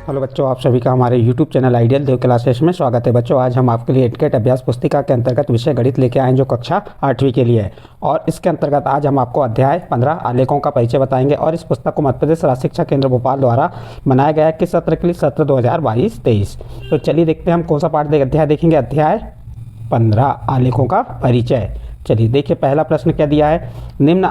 Hello बच्चों, आप सभी का हमारे YouTube चैनल आइडियल देव क्लासेस में स्वागत है। बच्चों, आज हम आपके लिए एडकेट अभ्यास पुस्तिका के अंतर्गत विषय गणित लेके आए जो कक्षा 8वीं के लिए है। और इसके अंतर्गत आज हम आपको अध्याय 15 आलेखों का परिचय बताएंगे। और इस पुस्तक को मध्य प्रदेश राज्य शिक्षा केंद्र भोपाल द्वारा बनाया गया है किस सत्र के लिए? सत्र 2022-23। तो चलिए देखते हैं हम कौन सा पाठ अध्याय देखेंगे। अध्याय 15 आलेखों का परिचय। चलिए देखिए, पहला प्रश्न क्या दिया है। निम्न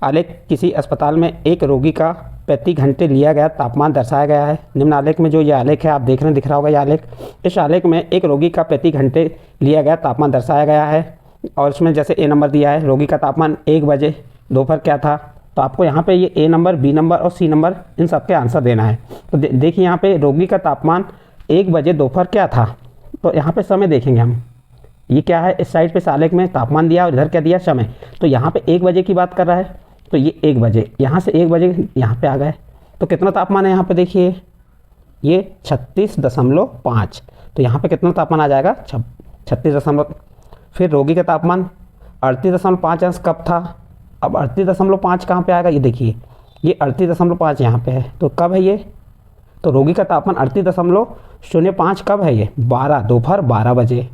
आलेख किसी अस्पताल में एक रोगी का प्रति घंटे लिया गया तापमान दर्शाया गया है। निम्न आलेख में जो ये आलेख है आप देख रहे हैं, दिख रहा होगा ये आलेख। इस आलेख में एक रोगी का प्रति घंटे लिया गया तापमान दर्शाया गया है। और इसमें जैसे ए नंबर दिया है, रोगी का तापमान 1 बजे दोपहर क्या था। तो आपको यहाँ पे ये ए नंबर, बी नंबर और सी नंबर इन सबके आंसर देना है। तो देखिए यहाँ पे रोगी का तापमान 1 बजे दोपहर क्या था। तो यहाँ पे समय देखेंगे हम, ये क्या है, इस साइड पे इस आलेख में तापमान दिया और इधर क्या दिया, समय। तो यहाँ पे 1 बजे की बात कर रहा है, तो ये 1 बजे, यहाँ से 1 बजे यहाँ पे आ गए। तो कितना तापमान है यहाँ पे देखिए, ये 36.5। तो यहाँ पे कितना तापमान आ जाएगा, 36। फिर रोगी का तापमान 38.5 अंश कब था। अब 38.5 कहाँ पे आएगा, ये देखिए, ये 38.5 यहाँ पे है। तो कब है ये, तो रोगी का तापमान 38.05 कब है, ये 12 दोपहर 12 बजे।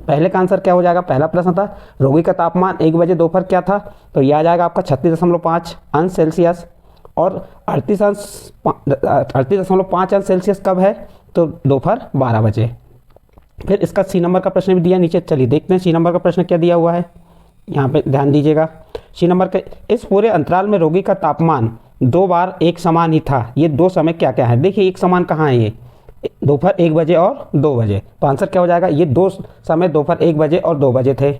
पहले का आंसर क्या हो जाएगा, पहला प्रश्न था रोगी का तापमान 1 बजे दोपहर क्या था, तो यह आ जाएगा आपका 36.5 अंश सेल्सियस। और 38.5 अंश सेल्सियस कब है, तो दोपहर 12 बजे। फिर इसका सी नंबर का प्रश्न भी दिया नीचे। चलिए देखते हैं सी नंबर का प्रश्न क्या दिया हुआ है, यहाँ पे ध्यान दीजिएगा। सी नंबर के, इस पूरे अंतराल में रोगी का तापमान 2 बार एक समान ही था। ये 2 समय क्या क्या है, देखिए एक समान कहाँ है, ये दोपहर 1 बजे और 2 बजे। तो आंसर क्या हो जाएगा, ये 2 समय दोपहर 1 बजे और 2 बजे थे।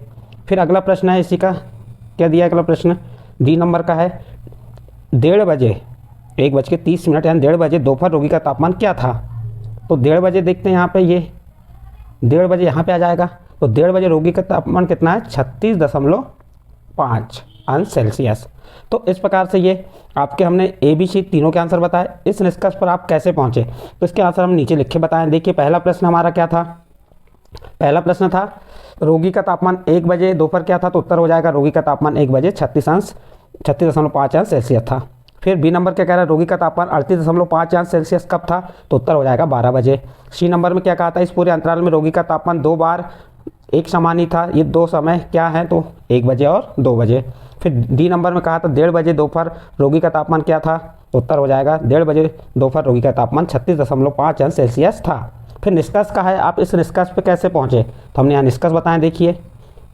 फिर अगला प्रश्न है इसी का, क्या दिया अगला प्रश्न, डी नंबर का है। 1:30 बजे, 1:30 यानी 1:30 बजे दोपहर रोगी का तापमान क्या था। तो 1:30 बजे देखते हैं यहाँ पे, ये 1:30 बजे यहाँ पे आ जाएगा। तो 1:30 बजे रोगी का तापमान कितना है, 36.5 अंश सेल्सियस। तो इस प्रकार से ये आपके हमने ए बी सी तीनों के आंसर बताए। इस निष्कर्ष पर आप कैसे पहुँचे, तो इसके आंसर हम नीचे लिखे बताएं। देखिए पहला प्रश्न हमारा क्या था, पहला प्रश्न था रोगी का तापमान 1 बजे दोपहर क्या था, तो उत्तर हो जाएगा रोगी का तापमान 1 बजे 36.5 अंश सेल्सियस था। फिर बी नंबर क्या कह रहा है, रोगी का तापमान 38.5 अंश सेल्सियस कब था, तो उत्तर हो जाएगा 12 बजे। सी नंबर में क्या कहा था, इस पूरे अंतराल में रोगी का तापमान 2 बार एक समान ही था। ये 2 समय क्या है, तो 1 बजे और 2 बजे। फिर डी नंबर में कहा था 1:30 बजे दोपहर रोगी का तापमान क्या था, तो उत्तर हो जाएगा 1:30 बजे दोपहर रोगी का तापमान 36.5 अंश सेल्सियस था। फिर निष्कर्ष का है, आप इस निष्कर्ष पे कैसे पहुँचे, तो हमने यहाँ निष्कर्ष बताएं। देखिए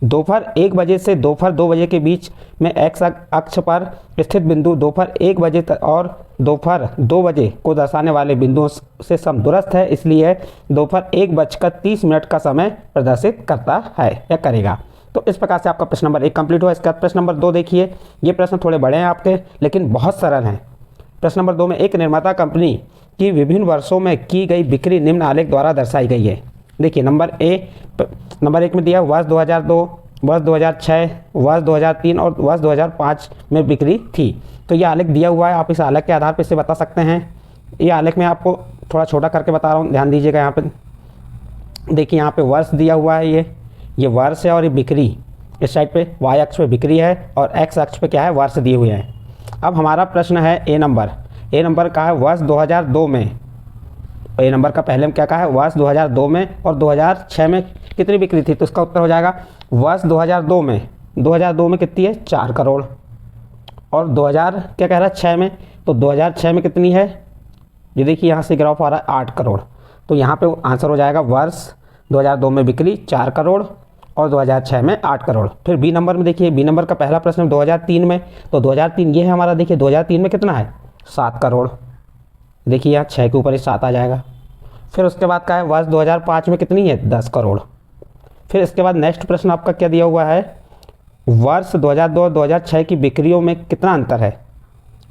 दोपहर 1 बजे से दोपहर 2 बजे के बीच में एक्स अक्ष पर स्थित बिंदु दोपहर 1 बजे और दोपहर 2 बजे को दर्शाने वाले बिंदुओं से समदूरस्थ है, इसलिए दोपहर 1:30 का समय प्रदर्शित करता है या करेगा। तो इस प्रकार से आपका प्रश्न नंबर 1 कंप्लीट हुआ। इसका प्रश्न नंबर 2 देखिए, ये प्रश्न थोड़े बड़े हैं आपके, लेकिन बहुत सरल हैं। प्रश्न नंबर 2 में एक निर्माता कंपनी की विभिन्न वर्षों में की गई बिक्री निम्न आलेख द्वारा दर्शाई गई है। देखिए नंबर 1 में दिया वर्ष 2002, वर्ष 2006, वर्ष 2003 और वर्ष 2005 में बिक्री थी। तो ये आलेख दिया हुआ है, आप इस आलेख के आधार पर इसे बता सकते हैं। ये आलेख मैं आपको थोड़ा छोटा करके बता रहा हूँ, ध्यान दीजिएगा। यहाँ पे देखिए, यहाँ पे वर्ष दिया हुआ है, ये वर्ष है और ये बिक्री इस साइड पे वाई अक्ष पे बिक्री है और एक्स अक्ष पे क्या है, वर्ष दिए हुए हैं। अब हमारा प्रश्न है ए नंबर का है वर्ष 2002 में। ए नंबर का पहले में क्या कहा है, वर्ष 2002 में और 2006 में कितनी बिक्री थी, तो इसका उत्तर हो जाएगा वर्ष 2002 में कितनी है, 4 करोड़। और 2000 क्या कह रहा है, 6 में, तो 2006 में कितनी है, ये देखिए यहाँ से ग्राफ आ रहा है 8 करोड़। तो यहाँ पे आंसर हो जाएगा वर्ष 2002 में बिक्री 4 करोड़ और 2006 में 8 करोड़। फिर बी नंबर में देखिए, बी नंबर का पहला प्रश्न 2003 में, तो 2003 ये है हमारा। देखिए 2003 में कितना है, 7 करोड़। देखिए यहाँ 6 के ऊपर ही 7 आ जाएगा। फिर उसके बाद का है वर्ष 2005 में कितनी है, 10 करोड़। फिर इसके बाद नेक्स्ट प्रश्न आपका क्या दिया हुआ है, वर्ष 2002 और 2006 की बिक्रियों में कितना अंतर है।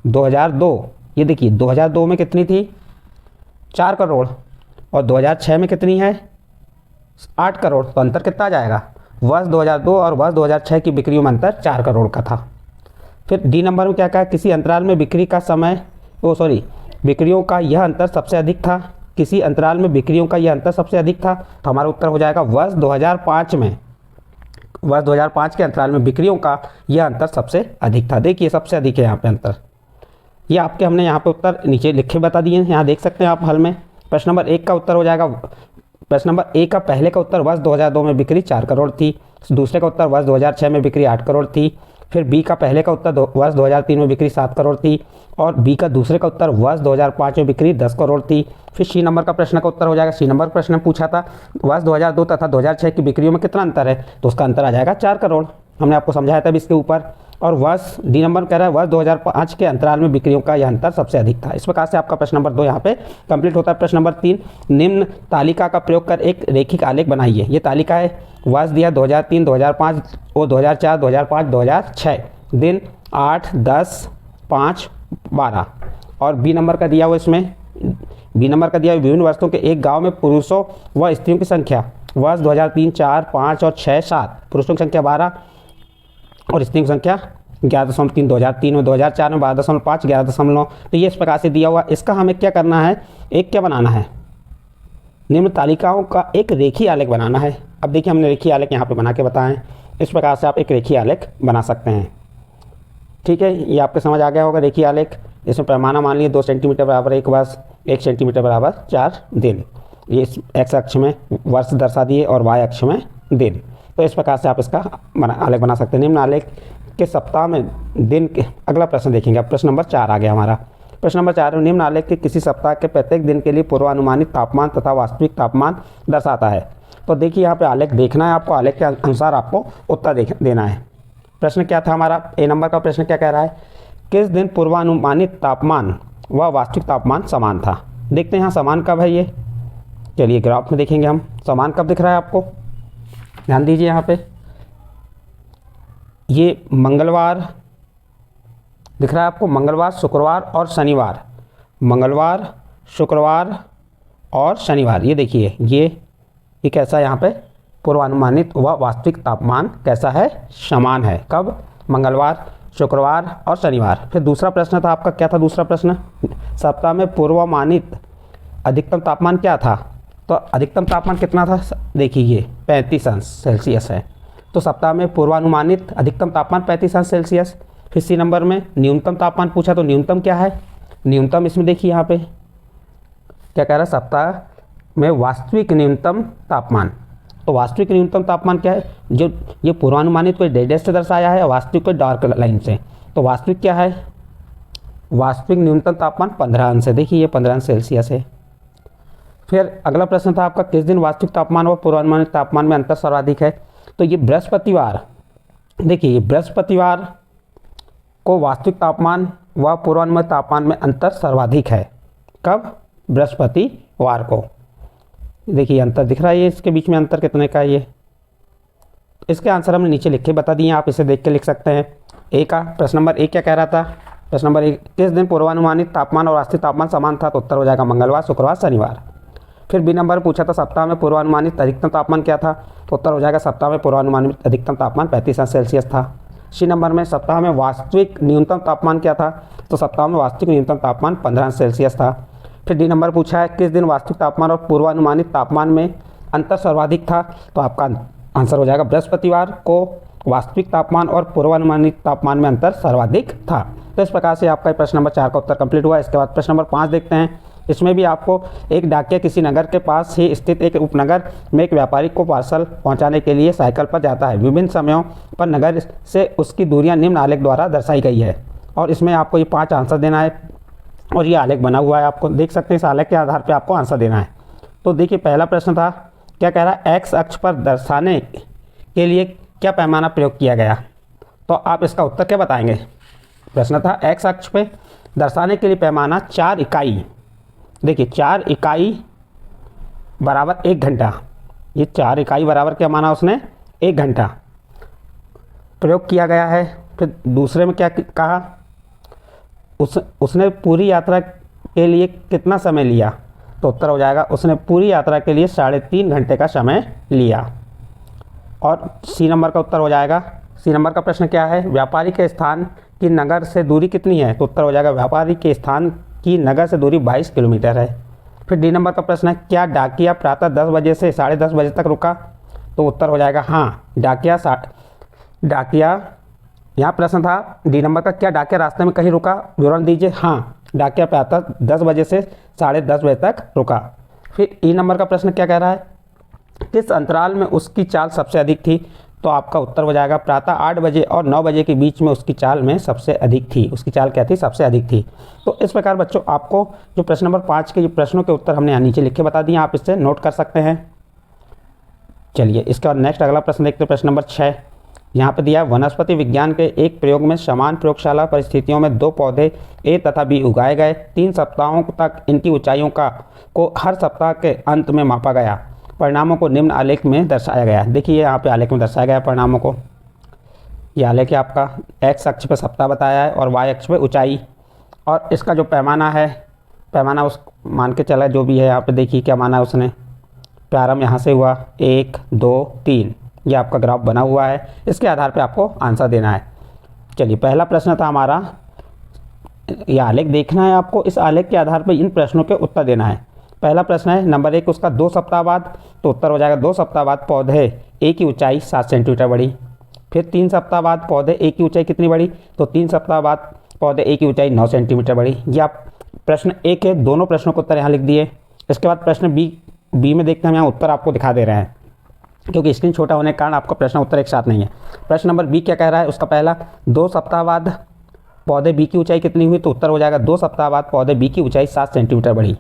2002, ये देखिए 2002 में कितनी थी, 4 करोड़ और 2006 में कितनी है, 8 करोड़। तो अंतर कितना आ जाएगा, वर्ष 2002 और वर्ष 2006 की बिक्रियों में अंतर 4 करोड़ का था। फिर डी नंबर में क्या कहा, किसी अंतराल में बिक्रियों का यह अंतर सबसे अधिक था। किसी अंतराल में बिक्रियों का यह अंतर सबसे अधिक था, तो हमारा उत्तर हो जाएगा वर्ष 2005 में। वर्ष 2005 के अंतराल में बिक्रियों का यह अंतर सबसे अधिक था। देखिए सबसे अधिक है यहाँ पे अंतर। ये आपके हमने यहाँ पे उत्तर नीचे लिखे बता दिए हैं, यहाँ देख सकते हैं आप हल में। प्रश्न नंबर 1 का उत्तर हो जाएगा, प्रश्न नंबर ए का पहले का उत्तर वर्ष 2002 में बिक्री 4 करोड़ थी, दूसरे का उत्तर वर्ष 2006 में बिक्री 8 करोड़ थी, फिर बी का पहले का उत्तर वर्ष 2003 में बिक्री 7 करोड़ थी, और बी का दूसरे का उत्तर वर्ष 2005 में बिक्री 10 करोड़ थी। फिर सी नंबर का प्रश्न का उत्तर हो जाएगा, सी नंबर प्रश्न पूछा था वर्ष 2002 तथा 2006 की बिक्रियों में कितना अंतर है, तो उसका अंतर आ जाएगा 4 करोड़। हमने आपको समझाया था इसके ऊपर। और वर्ष डी नंबर कह रहा है वर्ष 2005 के अंतराल में बिक्रियों का यह अंतर सबसे अधिक था। इस प्रकार से आपका प्रश्न नंबर 2 यहाँ पे कंप्लीट होता है। प्रश्न नंबर 3, निम्न तालिका का प्रयोग कर एक रेखिक आलेख बनाइए। ये तालिका है, वर्ष दिया 2003, 2005 और 2004, 2005, 2006, दिन 8, 10, 5, 12। और बी नंबर का दिया हुआ इसमें, बी नंबर का दिया हुआ विभिन्न वर्षों के एक गाँव में पुरुषों व स्त्रियों की संख्या, वर्ष 2003, 4, 5 और 6, 7, पुरुषों की संख्या 12 और स्त्रियों की संख्या 11.3, 2003 में, 2004 में 12.5, 11.9। तो ये इस प्रकार से दिया हुआ। इसका हमें क्या करना है, एक क्या बनाना है, निम्न तालिकाओं का एक रेखीय आलेख बनाना है। अब देखिए हमने रेखीय आलेख यहाँ पे बना के बताएं। इस प्रकार से आप एक रेखीय आलेख बना सकते हैं। ठीक है, ये आपके समझ आ गया होगा रेखीय आलेख। इसमें पैमाना मान लिए 2 सेंटीमीटर बराबर 1 वर्ष, 1 सेंटीमीटर बराबर 4 दिन। ये एक्स अक्ष में वर्ष दर्शा दिए और वाई अक्ष में दिन। तो इस प्रकार से आप इसका आलेख बना सकते हैं। निम्न आलेख के सप्ताह में दिन के, अगला प्रश्न देखेंगे। अब प्रश्न नंबर 4 आ गया हमारा। प्रश्न नंबर 4, निम्न आलेख के किसी सप्ताह के प्रत्येक दिन के लिए पूर्वानुमानित तापमान तथा वास्तविक तापमान दर्शाता है। तो देखिए यहाँ पे आलेख देखना है आपको, आलेख के अनुसार आपको उत्तर देना है। प्रश्न क्या था हमारा, ए नंबर का प्रश्न क्या कह रहा है, किस दिन पूर्वानुमानित तापमान व वास्तविक तापमान समान था। देखते हैं यहाँ समान कब है ये, चलिए ग्राफ में देखेंगे हम समान कब दिख रहा है आपको। ध्यान दीजिए यहाँ पे, ये मंगलवार दिख रहा है आपको, मंगलवार, शुक्रवार और शनिवार, मंगलवार, शुक्रवार और शनिवार। ये देखिए ये कैसा है यहाँ पे, पूर्वानुमानित व वास्तविक तापमान कैसा है, समान है। कब, मंगलवार, शुक्रवार और शनिवार। फिर दूसरा प्रश्न था आपका, क्या था दूसरा प्रश्न, सप्ताह में पूर्वानुमानित अधिकतम तापमान क्या था। तो अधिकतम तापमान कितना था, देखिए ये 35 अंश सेल्सियस है। तो सप्ताह में पूर्वानुमानित अधिकतम तापमान 35 अंश सेल्सियस। फिर सी नंबर में न्यूनतम तापमान पूछा, तो न्यूनतम क्या है, न्यूनतम इसमें देखिए यहाँ पे क्या कह रहा है, सप्ताह में वास्तविक न्यूनतम तापमान। तो वास्तविक न्यूनतम तापमान क्या है, जो ये पूर्वानुमानित कोई डेड से दर्शाया है, वास्तविक कोई डार्क लाइन से। तो वास्तविक क्या है, वास्तविक न्यूनतम तापमान 15 अंश है। देखिए ये 15 अंश सेल्सियस है। फिर अगला प्रश्न था आपका, किस दिन वास्तविक तापमान व पूर्वानुमानित तापमान में अंतर सर्वाधिक है। तो ये बृहस्पतिवार, देखिए ये बृहस्पतिवार को वास्तविक तापमान व पूर्वानुमानित तापमान में अंतर सर्वाधिक है। कब, बृहस्पतिवार को। देखिए अंतर दिख रहा है, ये इसके बीच में अंतर कितने का है ये। इसके आंसर हमने नीचे लिख के बता दिए, आप इसे देख के लिख सकते हैं। ए का प्रश्न नंबर 1 क्या कह रहा था, प्रश्न नंबर 1, किस दिन पूर्वानुमानित तापमान और वास्तविक तापमान समान था। तो उत्तर हो जाएगा मंगलवार, शुक्रवार, शनिवार। फिर बी नंबर पूछा था सप्ताह में पूर्वानुमानित अधिकतम तापमान क्या था। तो उत्तर हो जाएगा सप्ताह में पूर्वानुमानित अधिकतम तापमान 35 अंश सेल्सियस था। सी नंबर में सप्ताह में वास्तविक न्यूनतम तापमान क्या था। तो सप्ताह में वास्तविक न्यूनतम तापमान 15 अंश सेल्सियस था। फिर डी नंबर पूछा है किस दिन वास्तविक तापमान और पूर्वानुमानित तापमान में अंतर सर्वाधिक था। तो आपका आंसर हो जाएगा बृहस्पतिवार को वास्तविक तापमान और पूर्वानुमानित तापमान में अंतर सर्वाधिक था। तो इस प्रकार से आपका प्रश्न नंबर 4 का उत्तर कंप्लीट हुआ। इसके बाद प्रश्न नंबर 5 देखते हैं। इसमें भी आपको एक डाकिया किसी नगर के पास ही स्थित एक उपनगर में एक व्यापारी को पार्सल पहुंचाने के लिए साइकिल पर जाता है। विभिन्न समयों पर नगर से उसकी दूरियां निम्न आलेख द्वारा दर्शाई गई है और इसमें आपको ये 5 आंसर देना है और ये आलेख बना हुआ है, आपको देख सकते हैं। इस आलेख के आधार पर आपको आंसर देना है। तो देखिए पहला प्रश्न था, क्या कह रहा है, एक्स अक्ष पर दर्शाने के लिए क्या पैमाना प्रयोग किया गया। तो आप इसका उत्तर क्या बताएंगे। प्रश्न था एक्स अक्ष पे दर्शाने के लिए पैमाना 4 इकाई, देखिए 4 इकाई बराबर 1 घंटा। ये 4 इकाई बराबर क्या माना उसने, 1 घंटा प्रयोग किया गया है। फिर दूसरे में क्या कहा, उसने पूरी यात्रा के लिए कितना समय लिया। तो उत्तर हो जाएगा उसने पूरी यात्रा के लिए 3.5 घंटे का समय लिया। और सी नंबर का उत्तर हो जाएगा, सी नंबर का प्रश्न क्या है, व्यापारी के स्थान की नगर से दूरी कितनी है। तो उत्तर हो जाएगा व्यापारी के स्थान की नगर से दूरी 22 किलोमीटर है। फिर डी नंबर का प्रश्न है, क्या डाकिया प्रातः 10 बजे से 10:30 बजे तक रुका। तो उत्तर हो जाएगा हाँ, डाकिया यहाँ प्रश्न था डी नंबर का, क्या डाकिया रास्ते में कहीं रुका, विवरण दीजिए। हाँ, डाकिया प्रातः 10 बजे से 10:30 बजे तक रुका। फिर ई नंबर का प्रश्न क्या कह रहा है, किस अंतराल में उसकी चाल सबसे अधिक थी, तो आपका उत्तर हो जाएगा प्रातः 8 बजे और 9 बजे के बीच में उसकी चाल में सबसे अधिक थी, उसकी चाल क्या थी, सबसे अधिक थी। तो इस प्रकार बच्चों आपको जो प्रश्न नंबर 5 के जो प्रश्नों के उत्तर हमने यहाँ नीचे लिख के बता दिए, आप इससे नोट कर सकते हैं। चलिए इसके बाद नेक्स्ट अगला प्रश्न देखते हैं, प्रश्न नंबर 6। यहाँ पे दिया है, वनस्पति विज्ञान के एक प्रयोग में समान प्रयोगशाला परिस्थितियों में 2 पौधे ए तथा बी उगाए गए। 3 सप्ताहों तक इनकी ऊंचाइयों को हर सप्ताह के अंत में मापा गया। परिणामों को निम्न आलेख में दर्शाया गया। देखिए यहाँ पे आलेख में दर्शाया गया परिणामों को। यह आलेख है आपका, एक्स अक्ष पे सप्ताह बताया है और वाई अक्ष पे ऊंचाई, और इसका जो पैमाना है, पैमाना उस मान के चला जो भी है, यहाँ पे देखिए क्या माना है उसने। प्रारंभ यहाँ से हुआ 1 2 3, ये आपका ग्राफ बना हुआ है, इसके आधार पे आपको आंसर देना है। चलिए पहला प्रश्न था हमारा, ये आलेख देखना है आपको, इस आलेख के आधार पे इन प्रश्नों के उत्तर देना है। पहला प्रश्न है नंबर 1 उसका 2 सप्ताह बाद, तो उत्तर हो जाएगा 2 सप्ताह बाद पौधे ए की ऊंचाई 7 सेंटीमीटर बढ़ी। फिर 3 सप्ताह बाद पौधे ए की ऊंचाई कितनी बढ़ी, तो 3 सप्ताह बाद पौधे ए की ऊंचाई 9 सेंटीमीटर बढ़ी। ये आप प्रश्न ए के दोनों प्रश्नों के उत्तर यहाँ लिख दिए। इसके बाद प्रश्न बी में देखते हैं, हम यहाँ उत्तर आपको दिखा दे रहे हैं क्योंकि स्क्रीन छोटा होने के कारण आपका प्रश्न उत्तर एक साथ नहीं है। प्रश्न नंबर बी क्या कह रहा है, उसका पहला 2 सप्ताह बाद पौधे बी की ऊंचाई कितनी हुई, तो उत्तर हो जाएगा 2 सप्ताह बाद पौधे बी की ऊंचाई 7 सेंटीमीटर बढ़ी।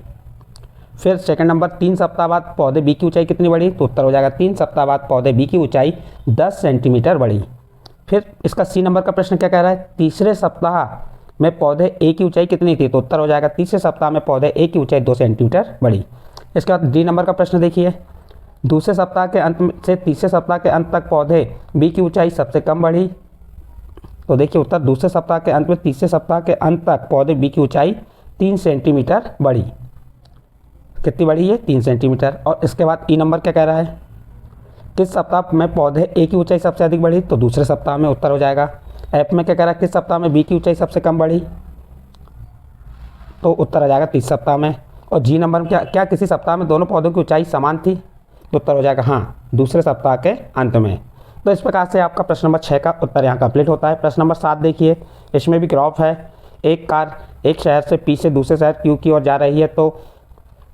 फिर सेकंड नंबर 3 सप्ताह बाद पौधे बी की ऊंचाई कितनी बढ़ी, तो उत्तर हो जाएगा 3 सप्ताह बाद पौधे बी की ऊंचाई 10 सेंटीमीटर बढ़ी। फिर इसका सी नंबर का प्रश्न क्या कह रहा है, तीसरे सप्ताह में पौधे ए की ऊंचाई कितनी थी, तो उत्तर हो जाएगा तीसरे सप्ताह में पौधे ए की ऊंचाई 2 सेंटीमीटर बढ़ी। इसके बाद डी नंबर का प्रश्न देखिए, दूसरे सप्ताह के अंत से तीसरे सप्ताह के अंत तक पौधे बी की ऊंचाई सबसे कम बढ़ी। तो देखिए उत्तर, दूसरे सप्ताह के अंत में तीसरे सप्ताह के अंत तक पौधे बी की ऊंचाई 3 सेंटीमीटर बढ़ी। कितनी बढ़ी है, 3 सेंटीमीटर। और इसके बाद ई नंबर क्या कह रहा है, किस सप्ताह में पौधे ए की ऊंचाई सबसे अधिक बढ़ी, तो दूसरे सप्ताह में उत्तर हो जाएगा। एफ में क्या कह रहा है, किस सप्ताह में बी की ऊंचाई सबसे कम बढ़ी, तो उत्तर आ जाएगा 30 सप्ताह में। और जी नंबर में क्या किसी सप्ताह में दोनों पौधों की ऊंचाई समान थी, तो उत्तर हो जाएगा हाँ, दूसरे सप्ताह के अंत में। तो इस प्रकार से आपका प्रश्न नंबर 6 का उत्तर यहाँ कंप्लीट होता है। प्रश्न नंबर 7 देखिए, इसमें भी ग्राफ है। एक कार एक शहर से पी से दूसरे शहर क्यू की ओर जा रही है, तो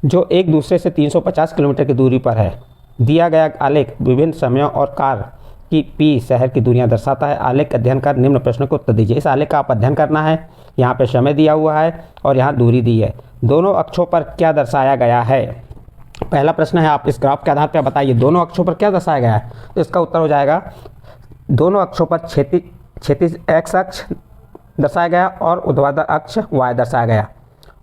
जो एक दूसरे से 350 किलोमीटर की दूरी पर है। दिया गया आलेख विभिन्न समयों और कार की पी शहर की दूरियां दर्शाता है। आलेख का अध्ययन कर निम्न प्रश्नों को उत्तर दीजिए। इस आलेख का आप अध्ययन करना है। यहाँ पे समय दिया हुआ है और यहाँ दूरी दी है। दोनों अक्षों पर क्या दर्शाया गया है। पहला प्रश्न है, आप इस ग्राफ के आधार पर बताइए दोनों अक्षों पर क्या दर्शाया गया है। तो इसका उत्तर हो जाएगा, दोनों अक्षों पर क्षैतिज एक्स अक्ष दर्शाया गया और ऊर्ध्वाधर अक्ष वाई दर्शाया गया,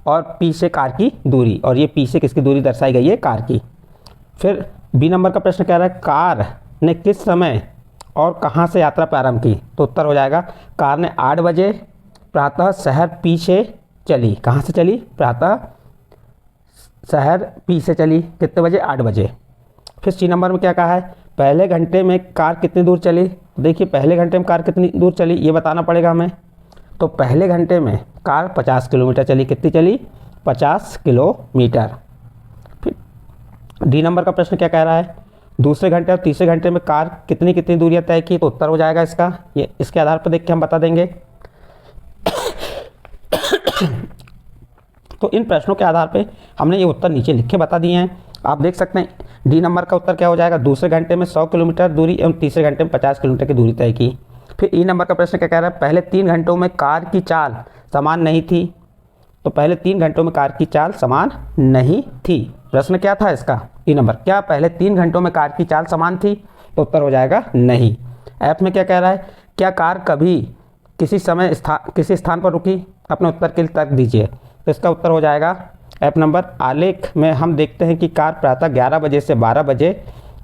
और पी से कार की दूरी, और ये पी से किसकी दूरी दर्शाई गई है, कार की। फिर बी नंबर का प्रश्न कह रहा है, कार ने किस समय और कहाँ से यात्रा प्रारंभ की। तो उत्तर हो जाएगा, कार ने 8 बजे प्रातः शहर पी से चली। कहाँ से चली, प्रातः शहर पी से चली। कितने बजे, 8 बजे। फिर सी नंबर में क्या कहा है, पहले घंटे में कार कितनी दूर चली। देखिए पहले घंटे में कार कितनी दूर चली ये बताना पड़ेगा हमें। तो पहले घंटे में कार 50 किलोमीटर चली। कितनी चली, 50 किलोमीटर। फिर डी नंबर का प्रश्न क्या कह रहा है, दूसरे घंटे और तीसरे घंटे में कार कितनी दूरियां तय की। तो उत्तर हो जाएगा इसका, ये इसके आधार पर देख के हम बता देंगे। तो इन प्रश्नों के आधार पे हमने ये उत्तर नीचे लिख के बता दिए हैं। आप देख सकते हैं डी नंबर का उत्तर क्या हो जाएगा, दूसरे घंटे में 100 किलोमीटर दूरी एवं तीसरे घंटे में 50 किलोमीटर की दूरी तय की। फिर ई नंबर का प्रश्न क्या कह रहा है, पहले 3 घंटों में कार की चाल समान नहीं थी। तो पहले 3 घंटों में कार की चाल समान नहीं थी। प्रश्न क्या था इसका, ई नंबर, क्या पहले 3 घंटों में कार की चाल समान थी। तो उत्तर हो जाएगा नहीं। एफ में क्या कह रहा है, क्या कार कभी किसी समय किसी स्थान पर रुकी। अपने उत्तर के लिए तर्क दीजिए। तो इसका उत्तर हो जाएगा एफ नंबर, आलेख में हम देखते हैं कि कार प्रातः 11 बजे से 12 बजे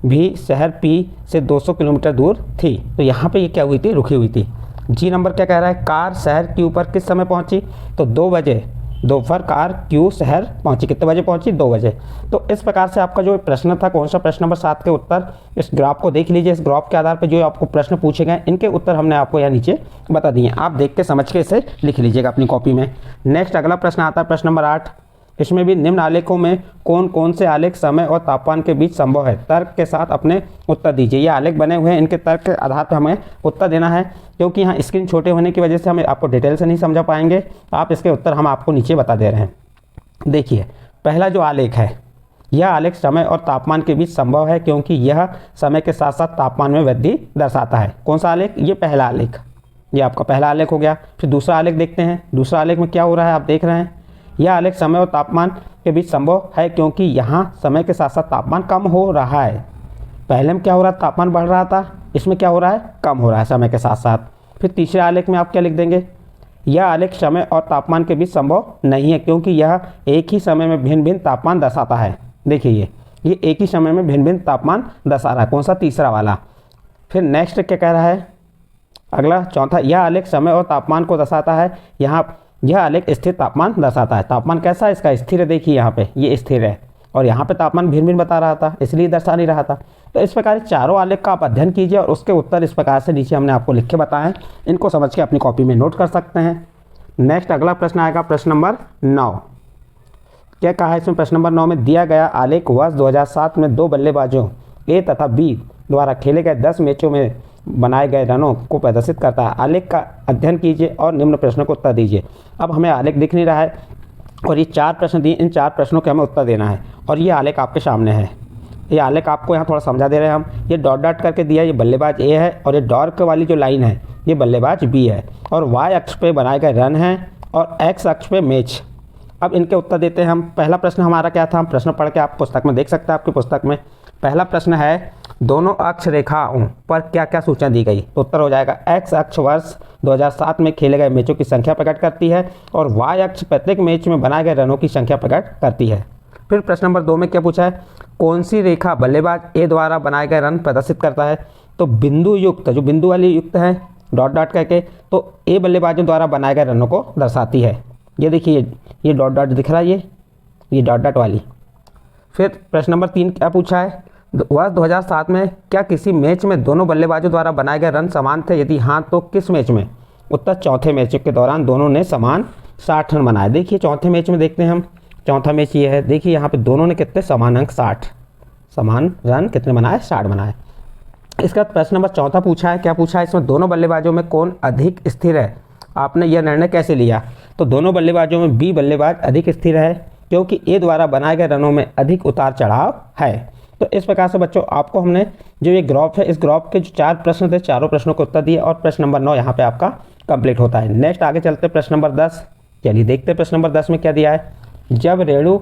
भी शहर पी से 200 किलोमीटर दूर थी। तो यहाँ पे ये क्या हुई थी, रुकी हुई थी। जी नंबर क्या कह रहा है, कार शहर क्यू पर किस समय पहुँची। तो 2 बजे दोपहर कार क्यू शहर पहुँची। कितने बजे पहुँची, 2 बजे। तो इस प्रकार से आपका जो प्रश्न था, कौन सा प्रश्न नंबर 7 के उत्तर, इस ग्राफ को देख लीजिए। इस ग्राफ के आधार पर जो आपको प्रश्न पूछे गए इनके उत्तर हमने आपको यहाँ नीचे बता दिए। आप देख के समझ के इसे लिख लीजिएगा अपनी कॉपी में। नेक्स्ट अगला प्रश्न आता है प्रश्न नंबर 8। इसमें भी निम्न आलेखों में कौन कौन से आलेख समय और तापमान के बीच संभव है? तर्क के साथ अपने उत्तर दीजिए। ये आलेख बने हुए हैं, इनके तर्क के आधार पर हमें उत्तर देना है। क्योंकि यहाँ स्क्रीन छोटे होने की वजह से हमें आपको डिटेल से नहीं समझा पाएंगे, आप इसके उत्तर हम आपको नीचे बता दे रहे हैं। देखिए, पहला जो आलेख है, यह आलेख समय और तापमान के बीच संभव है क्योंकि यह समय के साथ साथ तापमान में वृद्धि दर्शाता है। कौन सा आलेख? ये पहला आलेख, ये आपका पहला आलेख हो गया। फिर दूसरा आलेख देखते हैं। दूसरा आलेख में क्या हो रहा है, आप देख रहे हैं, यह आलेख समय और तापमान के बीच संभव है क्योंकि यहाँ समय के साथ साथ तापमान कम हो रहा है। पहले में क्या हो रहा था, तापमान बढ़ रहा था, इसमें क्या हो रहा है, कम हो रहा है समय के साथ साथ। फिर तीसरे आलेख में आप क्या लिख देंगे, यह आलेख समय और तापमान के बीच संभव नहीं है क्योंकि यह एक ही समय में भिन्न भिन्न तापमान दर्शाता है। देखिए ये एक ही समय में भिन्न भिन्न तापमान दर्शा रहा है। कौन सा? तीसरा वाला। फिर नेक्स्ट क्या कह रहा है, अगला चौथा, यह आलेख समय और तापमान को दर्शाता है। यहाँ यह आलेख स्थिर तापमान दर्शाता है। तापमान कैसा है इसका? स्थिर है। देखिए यहाँ पे ये स्थिर है और यहाँ पे तापमान भिन्न भिन्न बता रहा था, इसलिए दर्शा नहीं रहा था। तो इस प्रकार चारों आलेख का आप अध्ययन कीजिए और उसके उत्तर इस प्रकार से नीचे हमने आपको लिख के बताए, इनको समझ के अपनी कॉपी में नोट कर सकते हैं। नेक्स्ट अगला प्रश्न आएगा प्रश्न नंबर 9। क्या कहा है इसमें? प्रश्न नंबर 9 में दिया गया आलेख वर्ष 2007 में दो बल्लेबाजों ए तथा बी द्वारा खेले गए 10 मैचों में बनाए गए रनों को प्रदर्शित करता है। आलेख का अध्ययन कीजिए और निम्न प्रश्नों को उत्तर दीजिए। अब हमें आलेख दिख नहीं रहा है और ये 4 प्रश्न दिए, इन 4 प्रश्नों के हमें उत्तर देना है और ये आलेख आपके सामने है। ये आलेख आपको यहाँ थोड़ा समझा दे रहे हैं हम। ये डॉट डॉट करके दिया, ये बल्लेबाज ए है और ये डार्क वाली जो लाइन है ये बल्लेबाज बी है और वाई अक्ष पे बनाए गए रन हैं और एक्स अक्ष पे मैच। अब इनके उत्तर देते हैं हम। पहला प्रश्न हमारा क्या था, हम प्रश्न पढ़ के आप पुस्तक में देख सकते हैं। आपकी पुस्तक में पहला प्रश्न है, दोनों अक्ष रेखाओं पर क्या क्या सूचना दी गई? तो उत्तर हो जाएगा, एक्स अक्ष वर्ष 2007 में खेले गए मैचों की संख्या प्रकट करती है और वाई अक्ष प्रत्येक मैच में बनाए गए रनों की संख्या प्रकट करती है। फिर प्रश्न नंबर 2 में क्या पूछा है, कौन सी रेखा बल्लेबाज ए द्वारा बनाए गए रन प्रदर्शित करता है? तो बिंदु युक्त, जो बिंदु वाली युक्त है डॉट डॉट करके, तो ए बल्लेबाजों द्वारा बनाए गए रनों को दर्शाती है। ये देखिए ये डॉट डॉट दिख रहा है, ये डॉट डॉट वाली। फिर प्रश्न नंबर 3 क्या पूछा है, वर्ष 2007 में क्या किसी मैच में दोनों बल्लेबाजों द्वारा बनाए गए रन समान थे? यदि हाँ तो किस मैच में? उत्तर, चौथे मैच के दौरान दोनों ने समान 60 रन बनाए। देखिए चौथे मैच में देखते हैं हम, चौथा मैच ये है। देखिए यहाँ पे दोनों ने कितने समान अंक 60, समान रन कितने बनाए? 60 बनाए। इसका प्रश्न नंबर 4 पूछा है, क्या पूछा है इसमें, दोनों बल्लेबाजों में कौन अधिक स्थिर है? आपने यह निर्णय कैसे लिया? तो दोनों बल्लेबाजों में बी बल्लेबाज अधिक स्थिर है क्योंकि ए द्वारा बनाए गए रनों में अधिक उतार चढ़ाव है। तो इस प्रकार से बच्चों आपको हमने जो ये ग्राफ है, इस ग्राफ के जो 4 प्रश्न थे, चारों प्रश्नों को उत्तर दिए और प्रश्न नंबर 9 यहाँ पे आपका कंप्लीट होता है। नेक्स्ट आगे चलते प्रश्न नंबर 10। चलिए देखते हैं प्रश्न नंबर 10 में क्या दिया है। जब रेणु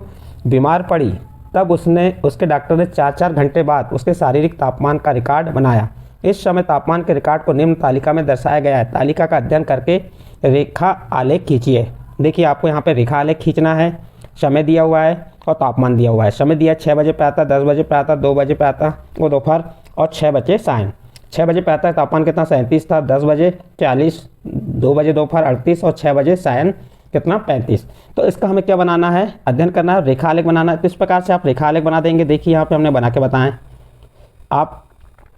बीमार पड़ी तब उसके डॉक्टर ने 4-4 घंटे बाद उसके शारीरिक तापमान का रिकॉर्ड बनाया। इस समय तापमान के रिकॉर्ड को निम्न तालिका में दर्शाया गया है। तालिका का अध्ययन करके रेखा आलेख खींचिए। देखिए आपको यहाँ पे रेखा आलेख खींचना है। समय दिया हुआ है और तापमान दिया हुआ है। समय दिया 6 बजे पे आता, 10 बजे पे आता, 2 बजे पे आता, वो दोपहर, और 6 बजे सायं। 6 बजे पे आता है, तापमान कितना 37 था, 10 बजे 40, 2 बजे दोपहर 38 और 6 बजे सायं कितना 35। तो इसका हमें क्या बनाना है, अध्ययन करना है, रेखा आलेख बनाना है। तो इस प्रकार से आप रेखा आलेख बना देंगे। देखिए यहाँ पे हमने बना के बताएं, आप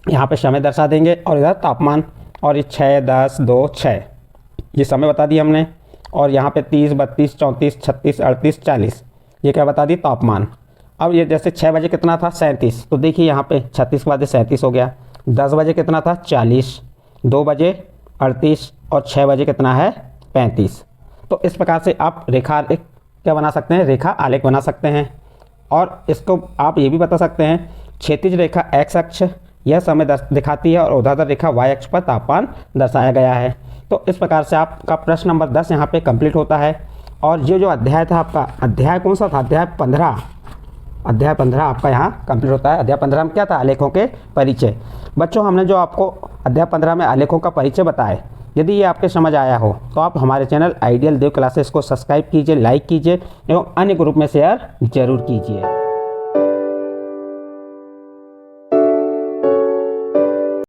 यहाँ पे समय दर्शा देंगे और इधर तापमान, और ये 6, 10, 2, 6 ये समय बता दिया हमने, और यहाँ पे 30, 32, 34, 36, 38, 40 ये क्या बता दी, तापमान। अब ये जैसे 6 बजे कितना था 37, तो देखिए यहाँ पे 36 के बाद 37 हो गया। 10 बजे कितना था 40, 2 बजे 38 और 6 बजे कितना है 35। तो इस प्रकार से आप रेखा आलेख क्या बना सकते हैं, रेखा आलेख बना सकते हैं। और इसको आप ये भी बता सकते हैं, क्षैतिज रेखा एक्स अक्ष यह समय दिखाती है और ऊर्ध्वाधर रेखा वाई अक्ष पर तापमान दर्शाया गया है। तो इस प्रकार से आपका प्रश्न नंबर 10 यहाँ पे कंप्लीट होता है। और ये जो अध्याय था आपका, अध्याय कौन सा था, अध्याय 15, अध्याय 15 आपका यहाँ कंप्लीट होता है। अध्याय 15 में क्या था, आलेखों के परिचय। बच्चों हमने जो आपको अध्याय 15 में आलेखों का परिचय बताया, यदि ये आपके समझ आया हो तो आप हमारे चैनल आइडियल देव क्लासेस को सब्सक्राइब कीजिए, लाइक कीजिए एवं अन्य ग्रुप में शेयर जरूर कीजिए।